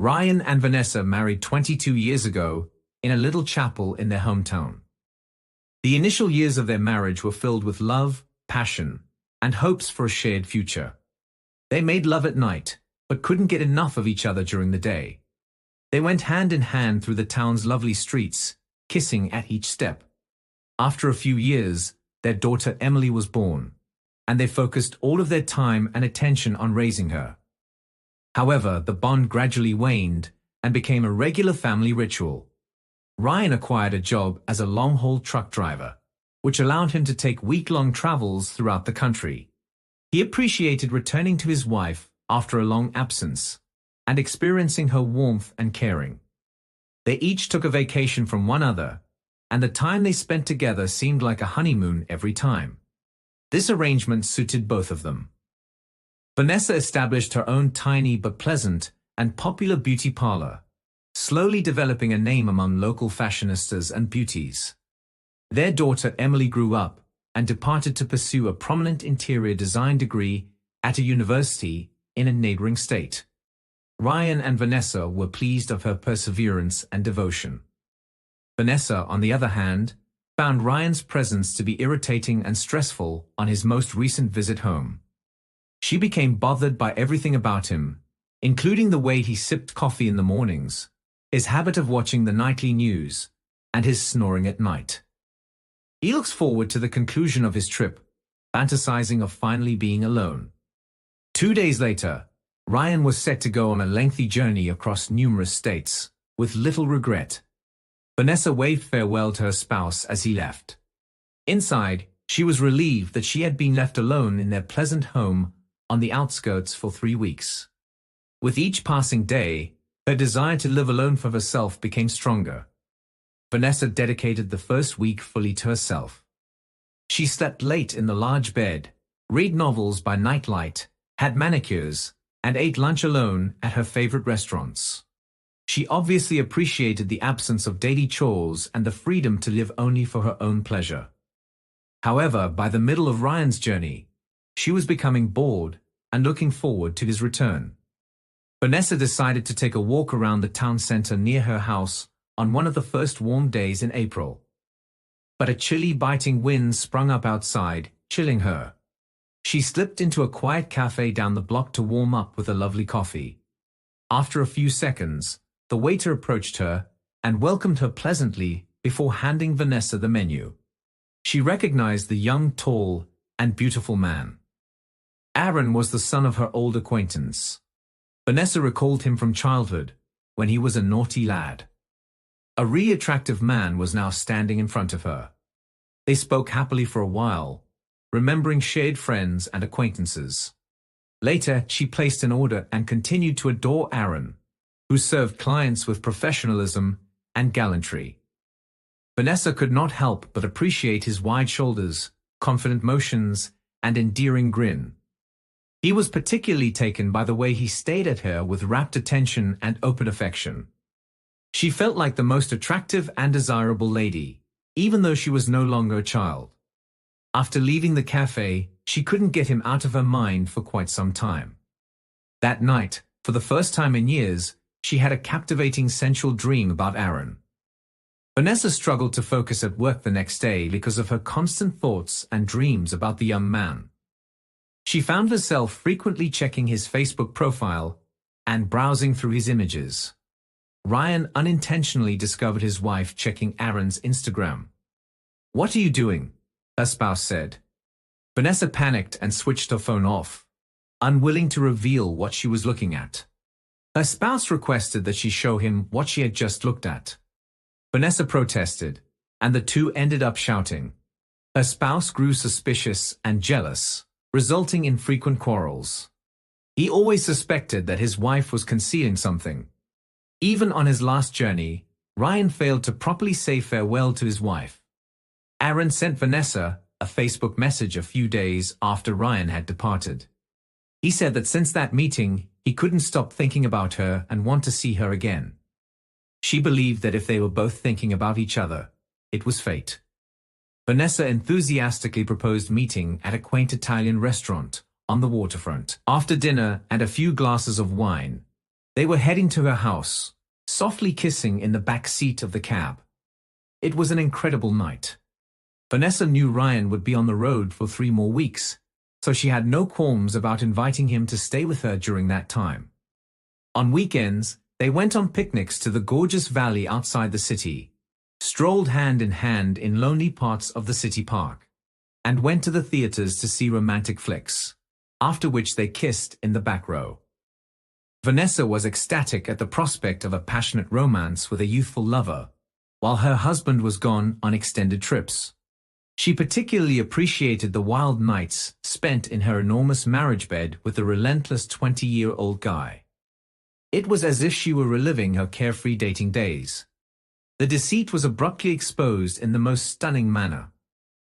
Ryan and Vanessa married 22 years ago in a little chapel in their hometown. The initial years of their marriage were filled with love, passion, and hopes for a shared future. They made love at night, but couldn't get enough of each other during the day. They went hand in hand through the town's lovely streets, kissing at each step. After a few years, their daughter Emily was born, and they focused all of their time and attention on raising her. However, the bond gradually waned and became a regular family ritual. Ryan acquired a job as a long-haul truck driver, which allowed him to take week-long travels throughout the country. He appreciated returning to his wife after a long absence and experiencing her warmth and caring. They each took a vacation from one another, and the time they spent together seemed like a honeymoon every time. This arrangement suited both of them. Vanessa established her own tiny but pleasant and popular beauty parlor, slowly developing a name among local fashionistas and beauties. Their daughter Emily grew up and departed to pursue a prominent interior design degree at a university in a neighboring state. Ryan and Vanessa were pleased of her perseverance and devotion. Vanessa, on the other hand, found Ryan's presence to be irritating and stressful on his most recent visit home. She became bothered by everything about him, including the way he sipped coffee in the mornings, his habit of watching the nightly news, and his snoring at night. He looks forward to the conclusion of his trip, fantasizing of finally being alone. 2 days later, Ryan was set to go on a lengthy journey across numerous states, with little regret. Vanessa waved farewell to her spouse as he left. Inside, she was relieved that she had been left alone in their pleasant home on the outskirts for 3 weeks. With each passing day, her desire to live alone for herself became stronger. Vanessa dedicated the first week fully to herself. She slept late in the large bed, read novels by nightlight, had manicures, and ate lunch alone at her favorite restaurants. She obviously appreciated the absence of daily chores and the freedom to live only for her own pleasure. However, by the middle of Ryan's journey, she was becoming bored and looking forward to his return. Vanessa decided to take a walk around the town center near her house on one of the first warm days in April. But a chilly, biting wind sprung up outside, chilling her. She slipped into a quiet cafe down the block to warm up with a lovely coffee. After a few seconds, the waiter approached her and welcomed her pleasantly before handing Vanessa the menu. She recognized the young, tall, and beautiful man. Aaron was the son of her old acquaintance. Vanessa recalled him from childhood, when he was a naughty lad. A really attractive man was now standing in front of her. They spoke happily for a while, remembering shared friends and acquaintances. Later, she placed an order and continued to adore Aaron, who served clients with professionalism and gallantry. Vanessa could not help but appreciate his wide shoulders, confident motions, and endearing grin. He was particularly taken by the way he stared at her with rapt attention and open affection. She felt like the most attractive and desirable lady, even though she was no longer a child. After leaving the cafe, she couldn't get him out of her mind for quite some time. That night, for the first time in years, she had a captivating sensual dream about Aaron. Vanessa struggled to focus at work the next day because of her constant thoughts and dreams about the young man. She found herself frequently checking his Facebook profile and browsing through his images. Ryan unintentionally discovered his wife checking Aaron's Instagram. "What are you doing?" her spouse said. Vanessa panicked and switched her phone off, unwilling to reveal what she was looking at. Her spouse requested that she show him what she had just looked at. Vanessa protested, and the two ended up shouting. Her spouse grew suspicious and jealous, resulting in frequent quarrels. He always suspected that his wife was concealing something. Even on his last journey, Ryan failed to properly say farewell to his wife. Aaron sent Vanessa a Facebook message a few days after Ryan had departed. He said that since that meeting, he couldn't stop thinking about her and want to see her again. She believed that if they were both thinking about each other, it was fate. Vanessa enthusiastically proposed meeting at a quaint Italian restaurant on the waterfront. After dinner and a few glasses of wine, They were heading to her house, softly kissing in the back seat of the cab. It was an incredible night. Vanessa knew Ryan would be on the road for 3 more weeks, so she had no qualms about inviting him to stay with her during that time. On weekends, they went on picnics to the gorgeous valley outside the city, strolled hand in hand in lonely parts of the city park, and went to the theaters to see romantic flicks, after which they kissed in the back row. Vanessa was ecstatic at the prospect of a passionate romance with a youthful lover, while her husband was gone on extended trips. She particularly appreciated the wild nights spent in her enormous marriage bed with the relentless 20-year-old guy. It was as if she were reliving her carefree dating days. The deceit was abruptly exposed in the most stunning manner.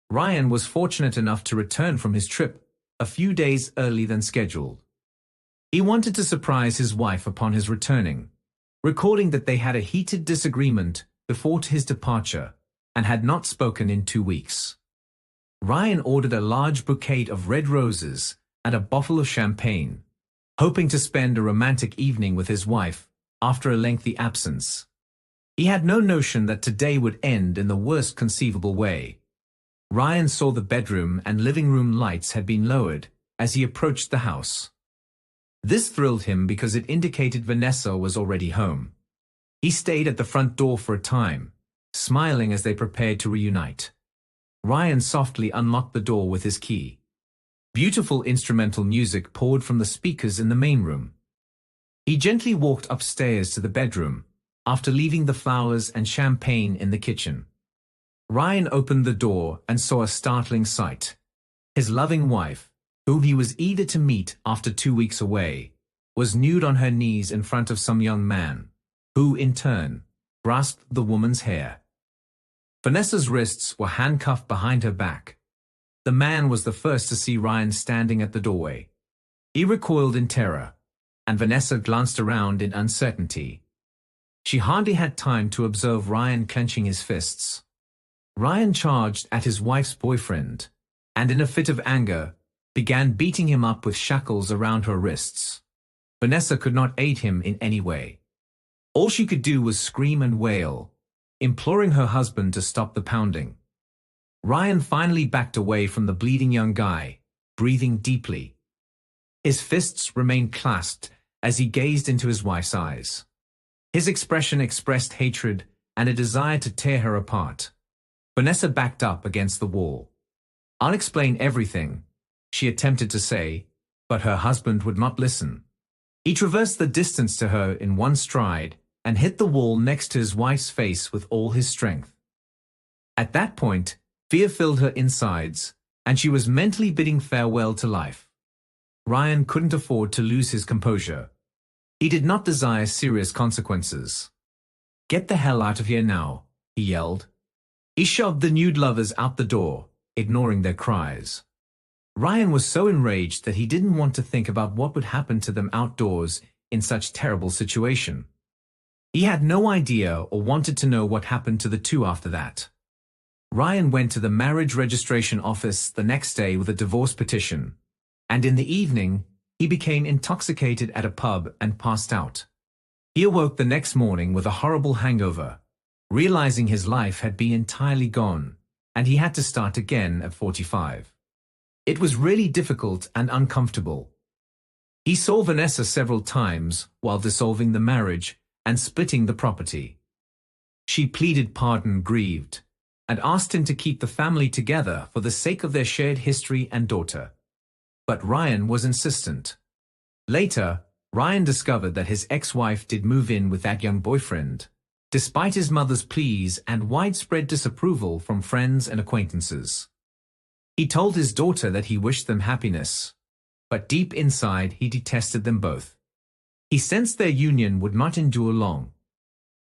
Ryan was fortunate enough to return from his trip a few days early than scheduled. He wanted to surprise his wife upon his returning, recalling that they had a heated disagreement before his departure and had not spoken in 2 weeks. Ryan ordered a large bouquet of red roses and a bottle of champagne, hoping to spend a romantic evening with his wife after a lengthy absence. He had no notion that today would end in the worst conceivable way. Ryan saw the bedroom and living room lights had been lowered as he approached the house. This thrilled him because it indicated Vanessa was already home. He stayed at the front door for a time, smiling as they prepared to reunite. Ryan softly unlocked the door with his key. Beautiful instrumental music poured from the speakers in the main room. He gently walked upstairs to the bedroom, after leaving the flowers and champagne in the kitchen. Ryan opened the door and saw a startling sight. His loving wife, whom he was eager to meet after 2 weeks away, was nude on her knees in front of some young man, who, in turn, grasped the woman's hair. Vanessa's wrists were handcuffed behind her back. The man was the first to see Ryan standing at the doorway. He recoiled in terror, and Vanessa glanced around in uncertainty. She hardly had time to observe Ryan clenching his fists. Ryan charged at his wife's boyfriend, and in a fit of anger, began beating him up with shackles around her wrists. Vanessa could not aid him in any way. All she could do was scream and wail, imploring her husband to stop the pounding. Ryan finally backed away from the bleeding young guy, breathing deeply. His fists remained clasped as he gazed into his wife's eyes. His expression expressed hatred and a desire to tear her apart. Vanessa backed up against the wall. "I'll explain everything," she attempted to say, but her husband would not listen. He traversed the distance to her in one stride and hit the wall next to his wife's face with all his strength. At that point, fear filled her insides, and she was mentally bidding farewell to life. Ryan couldn't afford to lose his composure. He did not desire serious consequences. "Get the hell out of here now," he yelled. He shoved the nude lovers out the door, ignoring their cries. Ryan was so enraged that he didn't want to think about what would happen to them outdoors in such terrible situation. He had no idea or wanted to know what happened to the two after that. Ryan went to the marriage registration office the next day with a divorce petition, and in the evening, he became intoxicated at a pub and passed out. He awoke the next morning with a horrible hangover, realizing his life had been entirely gone, and he had to start again at 45. It was really difficult and uncomfortable. He saw Vanessa several times while dissolving the marriage and splitting the property. She pleaded pardon grieved, and asked him to keep the family together for the sake of their shared history and daughter. But Ryan was insistent. Later, Ryan discovered that his ex-wife did move in with that young boyfriend, despite his mother's pleas and widespread disapproval from friends and acquaintances. He told his daughter that he wished them happiness, but deep inside he detested them both. He sensed their union would not endure long.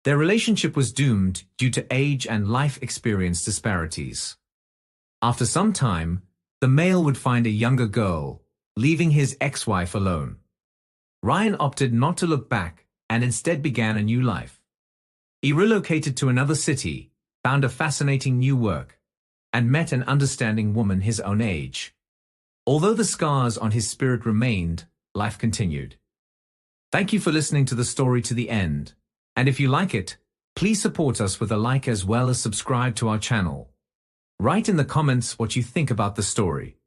Their relationship was doomed due to age and life experience disparities. After some time, the male would find a younger girl, leaving his ex-wife alone. Ryan opted not to look back and instead began a new life. He relocated to another city, found a fascinating new work, and met an understanding woman his own age. Although the scars on his spirit remained, life continued. Thank you for listening to the story to the end. And if you like it, please support us with a like as well as subscribe to our channel. Write in the comments what you think about the story.